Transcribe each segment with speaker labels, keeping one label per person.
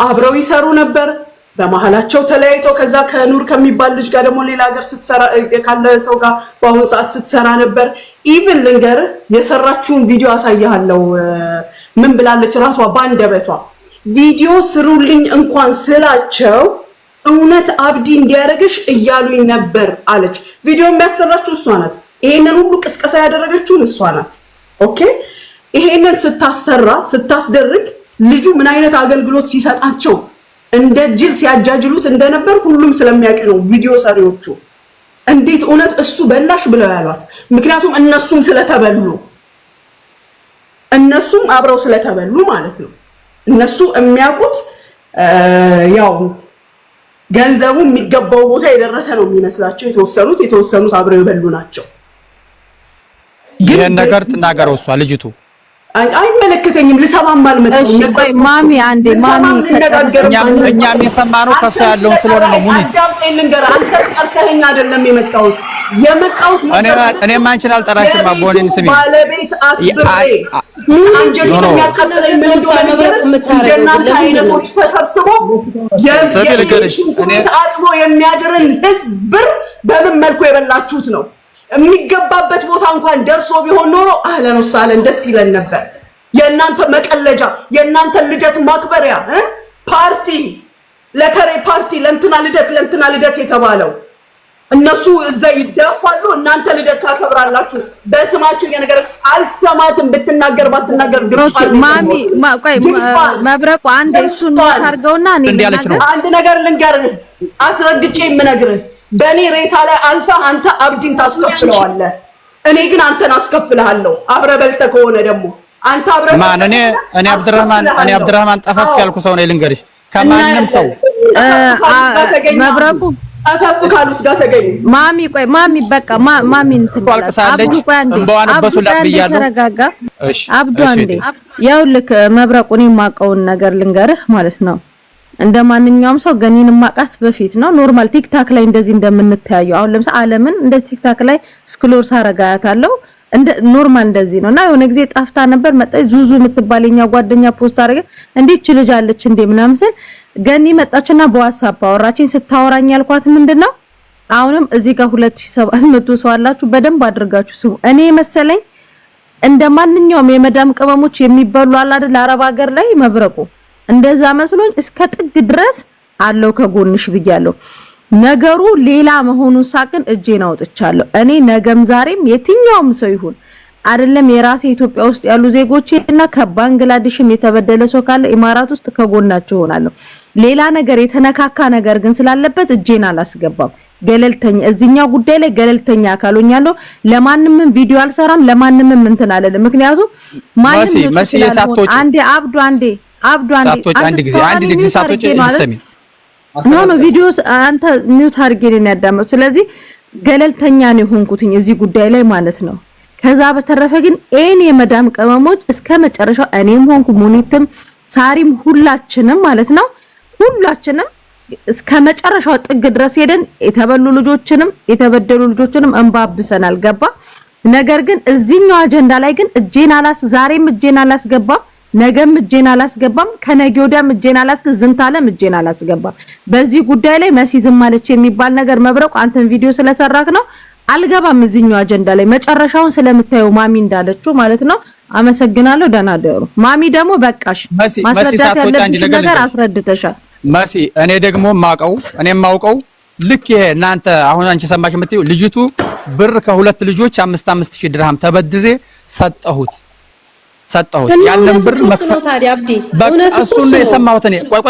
Speaker 1: አብረው ይሰሩ ነበር በመሃላቸው ተለያይተው ከዛ ከኑር ከሚባል ልጅ ጋር ደግሞ ሌላ ሀገር ስትሰራ ካለ ሰው ጋር በአሁኑ ሰዓት ስትሰራ ነበር ኢቭን ልንገር የሰራችውን ቪዲዮ አሳያለሁ ምን ብላለች ራሷ ባንደበቷ ቪዲዮ ስሩልኝ እንኳን ስላቸው እውነት አብዲ እንዲያረግሽ እያሉኝ ነበር አለች ቪዲዮ የሚያሰራችሁ እሷ ናት ይሄንን ሁሉ ቅስቀሳ ያደረገችው እሷ ናት ኦኬ ይሄንን ስታስደርግ ልጁ ምን አይነት አገልግሎት ሲሰጣቸው እንደ ጅል ሲያጃጅሉት እንደነበር ሁሉም ስለሚያውቅ ነው ቪዲዮ ሰሪዎቹ እንዴት እውነት እሱ በላሽ ብለው ያሏት ምክንያቱም እነሱም አብረው ስለተበሉ ማለት ነው እነሱ የሚያውቁት ያው ገንዘቡ የሚገባው ቦታ የደረሰ ነው የሚመስላቸው የተወሰኑት አብረው ይበሉ ናቸው
Speaker 2: ይሄን ነገር ተናገረው እሷ ልጅቱ
Speaker 1: አይመለከተኝም ልሰማም አልመጣም
Speaker 3: ማሚ አንዴ ማሚ
Speaker 2: እኛም የሰማነው ከሷ ያለውን ስለሆነ ነው ሙኒት
Speaker 1: አንተ ጠርተኸኝ አይደለም የመጣሁት
Speaker 2: እኔም አንቺን አልጠራሽም አቦኔን ስሚ
Speaker 1: ባለቤት አክብሬ አንጀት የሚያቀለለኝ ምንድነው ተሰብስቦ አጥቦ የሚያድርን ህዝብ ብር በምን መልኩ የበላችሁት ነው የሚገባበት ቦታ እንኳን ደርሶ ቢሆን ኖሮ አህለን ወሳለን ደስ ይለን ነበር የእናንተ መቀለጃ የእናንተ ልደት ማክበሪያ ፓርቲ ለከሬ ፓርቲ ለእንትና ልደት የተባለው እነሱ እዛ ይደፋሉ እናንተ ልደት ታከብራላችሁ በስማችሁ የነገር አልሰማትም ብትናገር ባትናገር ግሩፕ
Speaker 3: ማሚ ቆይ መብረቁ አንዴ እሱን ታርገውና
Speaker 1: አንድ ነገር ልንገርህ አስረግጬ የምነግርህ በኔ ሬሳ ላይ አልፋ አንተ አብዲን ታስከፍለዋለህ እኔ ግን አንተን አስከፍልሃለሁ አብረበልተ ከሆነ ደግሞ አንተ
Speaker 2: ማን እኔ አብድራህማን ጠፋፍ ያልኩ ሰው ነኝ ልንገርሽ ከማንንም ሰው
Speaker 3: መብረቁ
Speaker 1: ጠፋፍ ካሉት ጋር ተገኙ
Speaker 3: ማሚ በቃ ማሚ
Speaker 2: አልቅሳለች እንባዋን በሱላት ብያለሁ
Speaker 3: እሺ አብዱ አንዴ ያው ልክ መብረቁን የማቀውን ነገር ልንገርህ ማለት ነው እንደማንኛውም ሰው ገኒን ማቃት በፊት ነው ኖርማል ቲክታክ ላይ እንደዚህ እንደምንታየው አሁን ለምሳሌ ዓለምን እንደ ቲክታክ ላይ ስክሮል ሳረጋያታለሁ እንደ ኖርማል እንደዚህ ነውና የሆነ ጊዜ ጣፍታ ነበር መጣች ዙዙ የምትባለኛ ጓደኛ ፖስት አረገ እንዴት ልጅ አለች እንዴ ምናምን ስል ገኒ መጣችና በዋትስአፕ አወራችኝ ስታወራኝ ያልኳት ምንድነው አሁንም እዚህ ጋር 2700 ሰው አላችሁ በደንብ አድርጋችሁ ስሙ እኔ መሰለኝ እንደማንኛውም የመዳም ቅመሞች የሚበሉ አለ አይደል አረብ ሀገር ላይ መብረቁ እንደዛ መስሎኝ እስከ ጥግ ድረስ አለው ከጎንሽ ብያለሁ ነገሩ ሌላ መሆኑን ሳቅን እጄን አውጥቻለሁ እኔ ነገም ዛሬም የትኛውም ሰው ይሁን አይደለም የራሴ ኢትዮጵያ ውስጥ ያሉ ዜጎችና ከባንግላዴሽም የተበደለ ሰው ካለ ኢማራት ውስጥ ከጎናቸው ሆናለሁ ሌላ ነገር የተነካካ ነገር ግን ስላለበት እጄን አላስገባም ገለልተኛ እዚህኛው ጉዳይ ላይ ገለልተኛ አካሎኛለሁ ለማንንም ቪዲዮ አልሰራም ለማንንም እንትን አለለ ምክንያቱም ማንም
Speaker 2: መሲ የሳቶች
Speaker 3: አንዴ አብዱ አንዴ
Speaker 2: ሳቶች አንድ ጊዜ ሳቶች እንሰሚ
Speaker 3: ኖ ቪዲዮስ አንተ ሚውት አድርጌልኝ ያዳመጥ ስለዚህ ገለልተኛ ነው ሆንኩትኝ እዚህ ጉዳይ ላይ ማለት ነው ከዛ በተረፈ ግን እኔ የመዳም ቀመሞች እስከ መጨረሻው እኔም ሆንኩ ሙኒትም ሳሪም ሁላችንም ማለት ነው ሁላችንም እስከ መጨረሻው ጥግ ድረስ ሄደን የተበሉ ልጆችንም የተበደሉ ልጆችንም እንባብሰናል ገባ ነገር ግን እዚህኛው አጀንዳ ላይ ግን ዛሬም እጄን አላስገባም ነገም እጄን አላስገባም ከነገ ወዲያም እጄን ዝንታለም እጄን አላስገባም በዚህ ጉዳይ ላይ መሲ ዝም ማለች የሚባል ነገር መብረቁ አንተን ቪዲዮ ስለሰራክ ነው አልገባም እዚህኛው አጀንዳ ላይ መጨረሻውን ስለምታየው ማሚ እንዳለችው ማለት ነው አመሰግናለሁ ደህና ደሩ ማሚ ደግሞ በቃሽ ማስረዳት ያለብሽ ነገር አስረድተሻል
Speaker 2: መሲ እኔ ደግሞ ማውቀው ልክ ይሄ እናንተ አሁን አንቺ ሰማሽ የምትይው ልጅቱ ብር ከሁለት ልጆች 5,000 ድርሃም ተበድሬ ሰጠሁት ያንን ብር መክፈል
Speaker 4: ታዲያ አብዲ
Speaker 2: በቃ እሱ ነው የሰማሁት እኔ ቆይ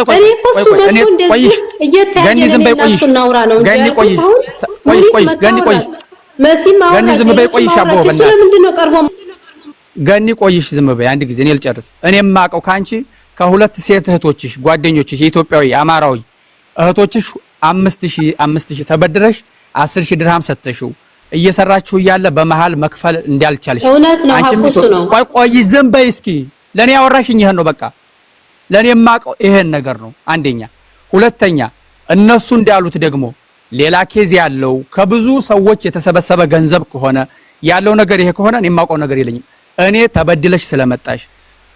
Speaker 2: ገኒ ዝም በይ ቆይሽ ገኒ ቆይሽ
Speaker 4: መሲም አሁን
Speaker 2: ገኒ ዝም በይ ቆይሽ አቦ
Speaker 4: ስለምንድን ነው ቀርቦ
Speaker 2: ገኒ ቆይሽ ዝም በይ አንድ ጊዜ እኔ ልጨርስ እኔም ማቀው ካንቺ ከሁለት ሴት እህቶችሽ ጓደኞችሽ የኢትዮጵያዊ አማራዊ እህቶችሽ 5,000 ተበድረሽ 10,000 ድርሃም ሰጥተሽው እየሰራችሁ ያለ በመሃል መክፈል እንዳልቻልሽ
Speaker 4: አንቺ ነው
Speaker 2: ቆይ ዝም በይ እስኪ ለኔ ያወራሽኝ ይሄን ነው በቃ ለኔ ማቀው ይሄን ነገር ነው አንደኛ ሁለተኛ እነሱ እንዳሉት ደግሞ ሌላ ኬዝ ያለው ከብዙ ሰዎች የተሰበሰበ ገንዘብ ከሆነ ያለው ነገር ይሄ ከሆነ እኔ ማቀው ነገር የለኝም እኔ ተበድለሽ ስለመጣሽ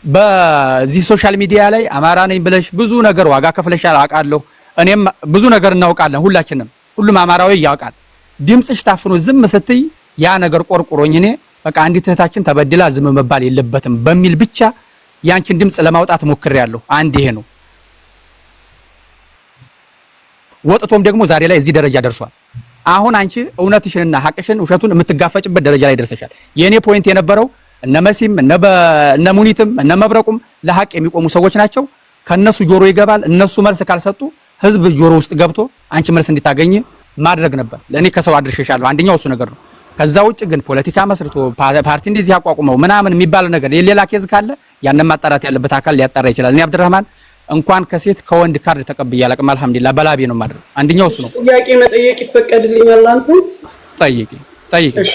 Speaker 2: በዚህ ሶሻል ሚዲያ ላይ አማራ ነኝ ብለሽ ብዙ ነገር ዋጋ ከፍለሻል አውቃለሁ። እኔም ብዙ ነገር እናውቃለን ሁላችንም፣ ሁሉም አማራዊ ያውቃል። ድምጽሽ ታፍኖ ዝም ስትይ ያ ነገር ቆርቆሮኝ እኔ በቃ አንዲት እህታችን ተበድላ ዝም መባል የለበትም በሚል ብቻ ያንቺን ድምጽ ለማውጣት ሞክሬያለሁ። አንድ ይሄ ነው። ወጥቶም ደግሞ ዛሬ ላይ እዚህ ደረጃ ደርሷል። አሁን አንቺ እውነትሽንና ሐቅሽን ውሸቱን የምትጋፈጭበት ደረጃ ላይ ደርሰሻል። የኔ ፖይንት የነበረው እነ መሲም እነ ሙኒትም እነ መብረቁም ለሐቅ የሚቆሙ ሰዎች ናቸው። ከነሱ ጆሮ ይገባል። እነሱ መልስ ካልሰጡ ህዝብ ጆሮ ውስጥ ገብቶ አንቺ መልስ እንድታገኝ ማድረግ ነበር። ለኔ ከሰው አድርሸሻለሁ። አንደኛው እሱ ነገር ነው። ከዛ ውጭ ግን ፖለቲካ መስርቶ ፓርቲ እንደዚህ ያቋቁመው ምናምን የሚባል ነገር የሌላ ኬዝ ካለ ያንን ማጣራት ያለበት አካል ሊያጣራ ይችላል። እኔ አብድራህማን እንኳን ከሴት ከወንድ ካርድ ተቀብዬ አላቅም። አልሐምዱሊላህ በላቤ ነው ማድረግ። አንደኛው እሱ ነው።
Speaker 1: ጥያቄ መጠየቅ ይፈቀድልኛል? አንተ
Speaker 2: ጠይቂ።
Speaker 1: እሺ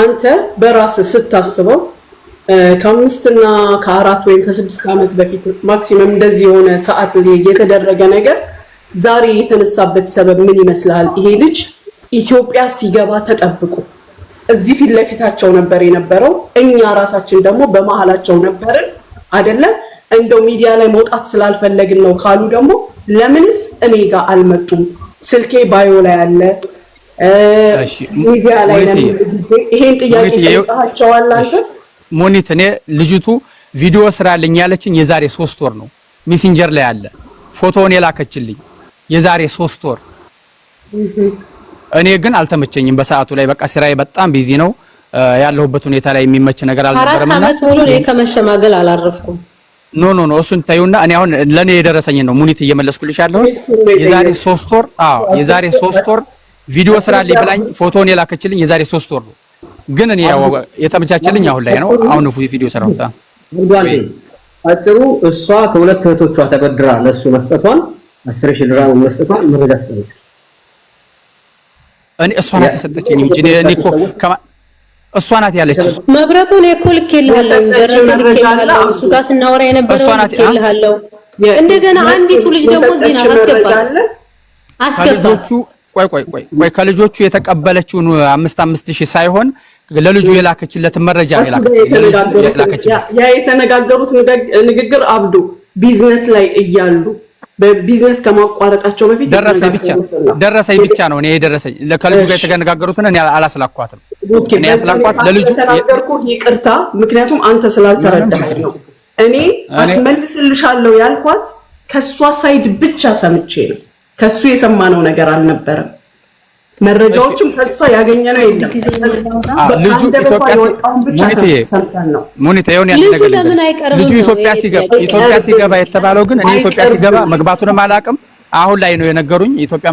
Speaker 1: አንተ በራስህ ስታስበው ከ5 እና ከ4 ወይም ከ6 ዓመት በፊት ማክሲመም እንደዚህ የሆነ ሰዓት የተደረገ ነገር ዛሬ የተነሳበት ሰበብ ምን ይመስላል? ይሄ ልጅ ኢትዮጵያ ሲገባ ተጠብቁ እዚህ ፊት ለፊታቸው ነበር የነበረው። እኛ ራሳችን ደግሞ በመሃላቸው ነበርን አይደለም። እንደው ሚዲያ ላይ መውጣት ስላልፈለግን ነው ካሉ ደግሞ ለምንስ እኔ ጋር አልመጡም? ስልኬ ባዮ ላይ አለ። ሚዲያ ላይ ነው። ይሄን ጥያቄ ጠይቃቸዋል አንተ?
Speaker 2: ሞኒት እኔ ልጅቱ ቪዲዮ ስራልኝ ያለችኝ የዛሬ 3 ወር ነው። ሜሴንጀር ላይ አለ ፎቶውን የላከችልኝ የዛሬ 3 ወር። እኔ ግን አልተመቸኝም በሰዓቱ ላይ በቃ ስራዬ በጣም ቢዚ ነው ያለሁበት ሁኔታ ላይ የሚመች ነገር አልነበረም።
Speaker 4: 4 ዓመት ሙሉ ከመሸማገል አላረፍኩም።
Speaker 2: ኖ እሱን ታዩና እኔ አሁን ለኔ የደረሰኝ ነው ሙኒት እየመለስኩልሽ ያለው የዛሬ 3 ወር። አዎ የዛሬ 3 ወር ቪዲዮ ስራልኝ ብላኝ ፎቶውን የላከችልኝ የዛሬ 3 ወር ነው። ግን እኔ ያው የተመቻቸልኝ አሁን ላይ ነው። አሁን ቪዲዮ ሰራውታ
Speaker 5: አጭሩ እሷ ከሁለት እህቶቿ ተበድራ ለሱ መስጠቷን 10,000 ድርሃም መስጠቷን መረዳት ስለዚህ
Speaker 2: እኔ እሷ ናት የሰጠችኝ እንጂ እኔ እኮ እሷ ናት ያለችኝ።
Speaker 4: መብረቁን እኮ ልኬልሃለሁ፣ ደረሰ ልኬልሃለሁ። እሱ ጋር ስናወራ የነበረው ልኬልሃለሁ። እንደገና አንዲቱ ልጅ ደግሞ እዚህ ናት አስገባች። ቆይ ከልጆቹ የተቀበለችውን 5,000 ሳይሆን ለልጁ የላከችለት መረጃ ነው የላከችለት።
Speaker 1: ያ የተነጋገሩት ንግግር አብዱ ቢዝነስ ላይ እያሉ በቢዝነስ ከማቋረጣቸው በፊት
Speaker 2: ደረሰኝ ብቻ ነው። እኔ የደረሰኝ ከልጁ ጋር የተነጋገሩትን እኔ አላስላኳትም። እኔ ያስላኳት ለልጁ
Speaker 1: ይቅርታ፣ ምክንያቱም አንተ ስላልተረዳኸኝ ነው። እኔ አስመልስልሻለሁ ያልኳት ከሷ ሳይድ ብቻ ሰምቼ ነው። ከሱ የሰማነው ነገር አልነበረም። መረጃዎችም ከሷ ያገኘነው የለም።
Speaker 2: ልጁ ኢትዮጵያ ልጁ ኢትዮጵያ ሲገባ የተባለው ግን እኔ ኢትዮጵያ ሲገባ መግባቱንም አላውቅም። አሁን ላይ ነው የነገሩኝ ኢትዮጵያ